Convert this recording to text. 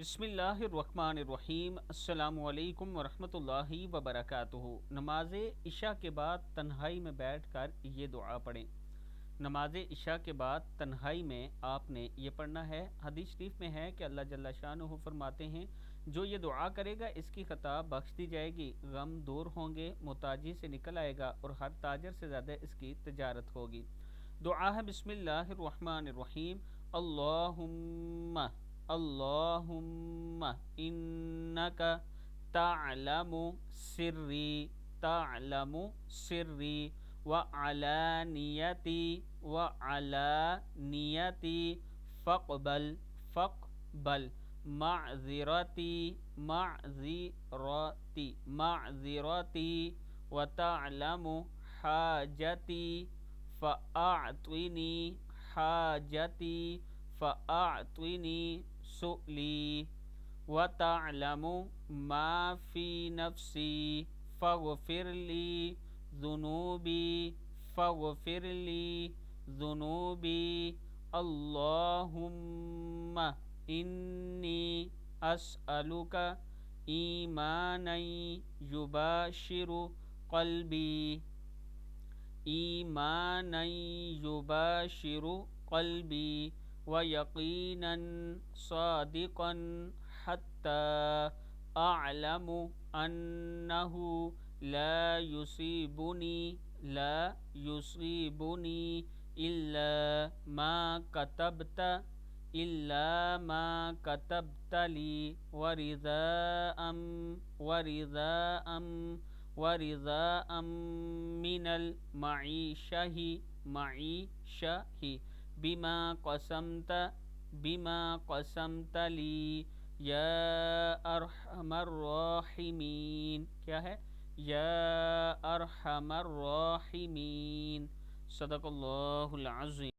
बिस्मिल्लाहिर्रहमानिर्रहीम अस्सलामुअलैकुम वरहमतुल्लाहि वबरकातुहू। नमाज इशा के बाद तन्हाई में बैठकर ये दुआ पढ़ें। नमाज इशा के बाद तन्हाई में आपने ये पढ़ना है। हदीस शरीफ में है कि अल्लाह जल्ला शानुहु फरमाते हैं, जो ये दुआ करेगा इसकी खता बख्श दी जाएगी, गम दूर होंगे, मुताजी से निकल आएगा और हर ताजर से ज़्यादा इसकी तजारत होगी। दुआ है बिस्मिल्लाहिर्रहमानिर्रहीम। अल्लाहुम्मा अल्लाहुम्मा इन्नका ताअलमु सिर्री ताअलमु सिर्री व अलानियती व अलानियती फ़क़बल फ़क़बल माज़िरती माज़िरती माज़िरती व ताअलमु हाजती फ़अअतिनी हाजती फ़अअतिनी सुअली व ताअलमु मा फ़ी नफ़्सी फ़ग़फ़िरली ज़ुनूबी फ़ग़फ़िरली ज़ुनूबी अल्लाहुम्मा इन्नी अस्अलुका ईमानन युबाशिरु क़ल्बी ईमानन युबाशिरु क़ल्बी व यक़ीनन सादिक़न हत्ता अअलमु अन्नहु ला युसीबुनी इल्ला मा कतबता इल्ला मा कतबतली वरिज़ाअम मिनल मईशही बिमा कसमतली या अरहमर राहिमीन। क्या है? या अरहमर राहिमीन। सदक़ल्लाहुल अज़ीम।